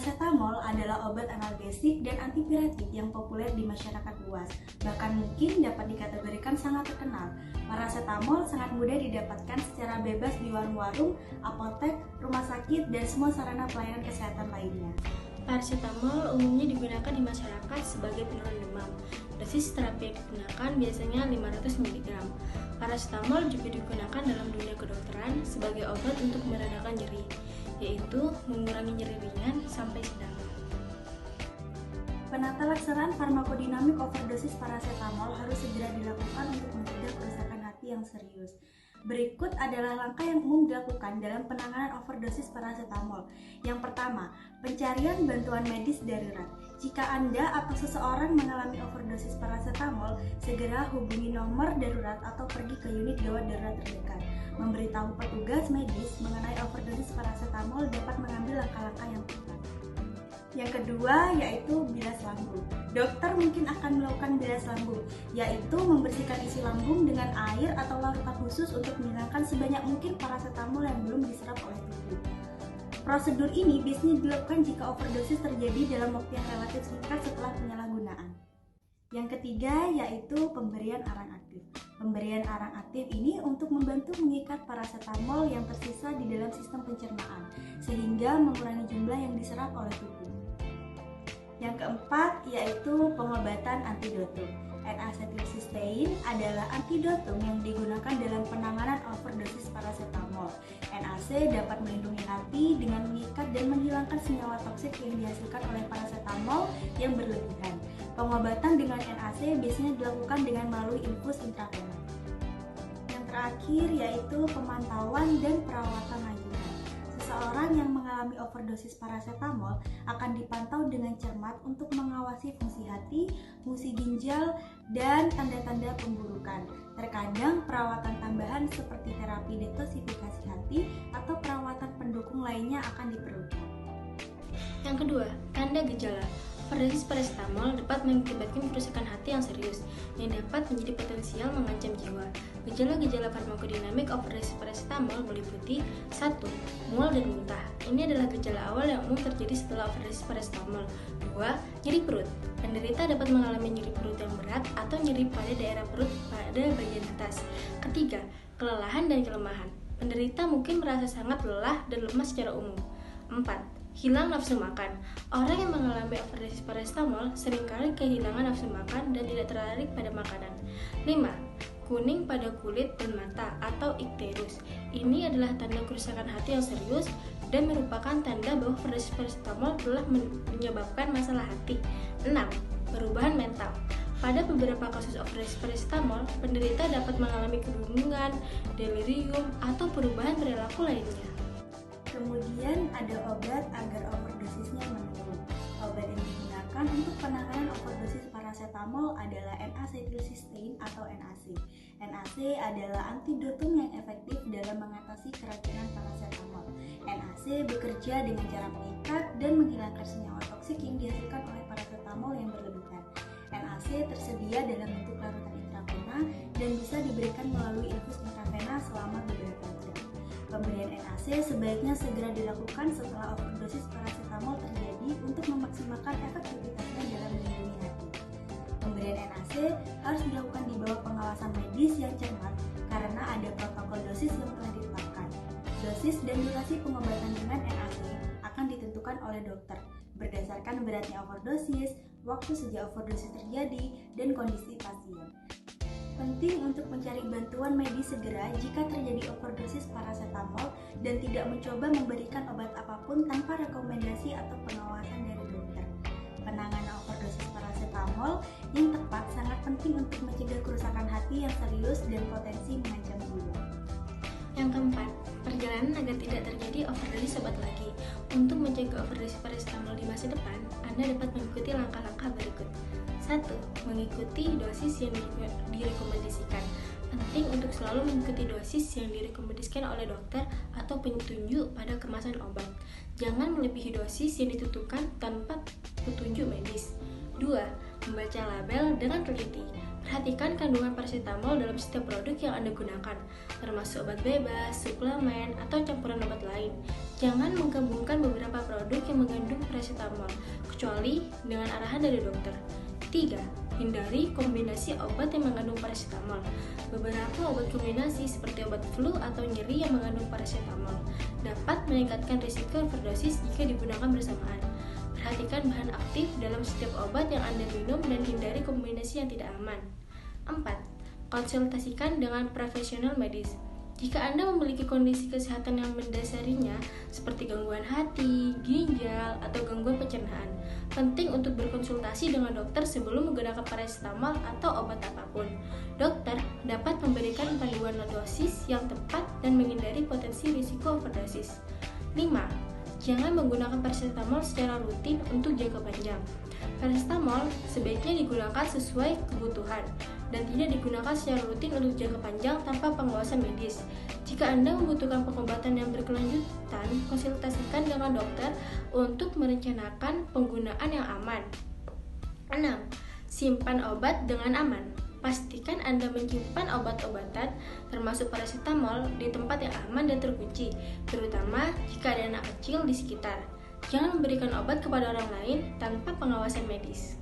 Parasetamol adalah obat analgesik dan antipiretik yang populer di masyarakat luas. Bahkan mungkin dapat dikategorikan sangat terkenal. Parasetamol sangat mudah didapatkan secara bebas di warung-warung, apotek, rumah sakit, dan semua sarana pelayanan kesehatan lainnya. Parasetamol umumnya digunakan di masyarakat sebagai penurun demam. Dosis terapi yang digunakan biasanya 500 mg. Parasetamol juga digunakan dalam dunia kedokteran sebagai obat untuk meredakan nyeri, yaitu mengurangi nyeri ringan sampai sedang. Penata laksanaan farmakodinamik overdosis parasetamol harus segera dilakukan untuk mencegah kerusakan hati yang serius. Berikut adalah langkah yang umum dilakukan dalam penanganan overdosis parasetamol. Yang pertama, pencarian bantuan medis darurat. Jika Anda atau seseorang mengalami overdosis parasetamol, segera hubungi nomor darurat atau pergi ke unit gawat darurat terdekat. Memberitahu petugas medis mengenai overdosis parasetamol dapat mengambil langkah-langkah yang tepat. Yang kedua yaitu bilas lambung. Dokter mungkin akan melakukan bilas lambung, yaitu membersihkan isi lambung dengan air atau larutan khusus untuk menghilangkan sebanyak mungkin parasetamol yang belum diserap oleh tubuh. Prosedur ini biasanya dilakukan jika overdosis terjadi dalam waktu yang relatif singkat setelah penyalahgunaan. Yang ketiga yaitu pemberian arang aktif. Pemberian arang aktif ini untuk membantu mengikat parasetamol yang tersisa di dalam sistem pencernaan, sehingga mengurangi jumlah yang diserap oleh tubuh. Yang keempat yaitu pengobatan antidotum. N-asetilsistein adalah antidotum yang digunakan dalam penanganan overdosis parasetamol. NAC dapat melindungi hati dengan mengikat dan menghilangkan senyawa toksik yang dihasilkan oleh parasetamol yang berlebihan. Pengobatan dengan NAC biasanya dilakukan dengan melalui infus intravena. Yang terakhir yaitu pemantauan dan perawatan lanjutan. Seseorang yang mengalami overdosis parasetamol akan dipantau dengan cermat untuk mengawasi fungsi hati, fungsi ginjal, dan tanda-tanda pemburukan. Terkadang perawatan tambahan seperti terapi detoksifikasi hati atau perawatan pendukung lainnya akan diperlukan. Yang kedua, tanda gejala. Overdosis parasetamol dapat mengakibatkan kerusakan hati yang serius, yang dapat menjadi potensial mengancam jiwa. Gejala-gejala farmakodinamik overdosis parasetamol meliputi 1. Mual dan muntah. Ini adalah gejala awal yang umum terjadi setelah overdosis parasetamol. 2. Nyeri perut. Penderita dapat mengalami nyeri perut yang berat atau nyeri pada daerah perut pada bagian atas. 3. Kelelahan dan kelemahan. Penderita mungkin merasa sangat lelah dan lemas secara umum. 4. Hilang nafsu makan. Orang yang mengalami overdosis parasetamol seringkali kehilangan nafsu makan dan tidak tertarik pada makanan. 5. Kuning pada kulit dan mata atau ikterus. Ini adalah tanda kerusakan hati yang serius dan merupakan tanda bahwa overdosis parasetamol telah menyebabkan masalah hati. 6. Perubahan mental. Pada beberapa kasus overdosis parasetamol, penderita dapat mengalami kebingungan, delirium, atau perubahan perilaku lainnya. Kemudian ada obat agar overdosisnya menurun. Obat yang digunakan untuk penanganan overdosis parasetamol adalah N-asetilsistein atau NAC. NAC adalah antidotum yang efektif dalam mengatasi keracunan parasetamol. NAC bekerja dengan cara mengikat dan menghilangkan senyawa toksik yang dihasilkan oleh parasetamol yang berlebihan. NAC tersedia dalam bentuk larutan intravena dan bisa diberikan melalui infus intravena selama beberapa jam. Pemberian NAC sebaiknya segera dilakukan setelah overdosis parasetamol terjadi untuk memaksimalkan efektivitasnya dalam melindungi hati. Pemberian NAC harus dilakukan di bawah pengawasan medis yang cermat karena ada protokol dosis yang telah ditetapkan. Dosis dan durasi pengobatan dengan NAC akan ditentukan oleh dokter berdasarkan beratnya overdosis, waktu sejak overdosis terjadi, dan kondisi pasien. Penting untuk mencari bantuan medis segera jika terjadi overdosis parasetamol dan tidak mencoba memberikan obat apapun tanpa rekomendasi atau pengawasan dari dokter. Penanganan overdosis parasetamol yang tepat sangat penting untuk mencegah kerusakan hati yang serius dan potensi mengancam jiwa. Yang keempat, perjalanan agar tidak terjadi overdosis obat lagi. Untuk mencegah overdosis parasetamol di masa depan, Anda dapat mengikuti langkah-langkah berikut. 1. Mengikuti dosis yang direkomendasikan. Penting untuk selalu mengikuti dosis yang direkomendasikan oleh dokter atau petunjuk pada kemasan obat. Jangan melebihi dosis yang ditentukan tanpa petunjuk medis. 2. Membaca label dengan teliti. Perhatikan kandungan paracetamol dalam setiap produk yang Anda gunakan, termasuk obat bebas, suplemen, atau campuran obat lain. Jangan menggabungkan beberapa produk yang mengandung paracetamol, kecuali dengan arahan dari dokter. 3. Hindari kombinasi obat yang mengandung paracetamol. Beberapa obat kombinasi seperti obat flu atau nyeri yang mengandung paracetamol dapat meningkatkan risiko overdosis jika digunakan bersamaan. Perhatikan bahan aktif dalam setiap obat yang Anda minum dan hindari kombinasi yang tidak aman. 4. Konsultasikan dengan profesional medis. Jika Anda memiliki kondisi kesehatan yang mendasarinya, seperti gangguan hati, ginjal, atau gangguan pencernaan, penting untuk berkonsultasi dengan dokter sebelum menggunakan paracetamol atau obat apapun. Dokter dapat memberikan panduan dosis yang tepat dan menghindari potensi risiko overdosis. 5. Jangan menggunakan paracetamol secara rutin untuk jangka panjang. Paracetamol sebaiknya digunakan sesuai kebutuhan dan tidak digunakan secara rutin untuk jangka panjang tanpa pengawasan medis. Jika Anda membutuhkan pengobatan yang berkelanjutan, konsultasikan dengan dokter untuk merencanakan penggunaan yang aman. 6. Simpan obat dengan aman. Pastikan Anda menyimpan obat-obatan, termasuk paracetamol, di tempat yang aman dan terkunci, terutama jika ada anak kecil di sekitar. Jangan memberikan obat kepada orang lain tanpa pengawasan medis.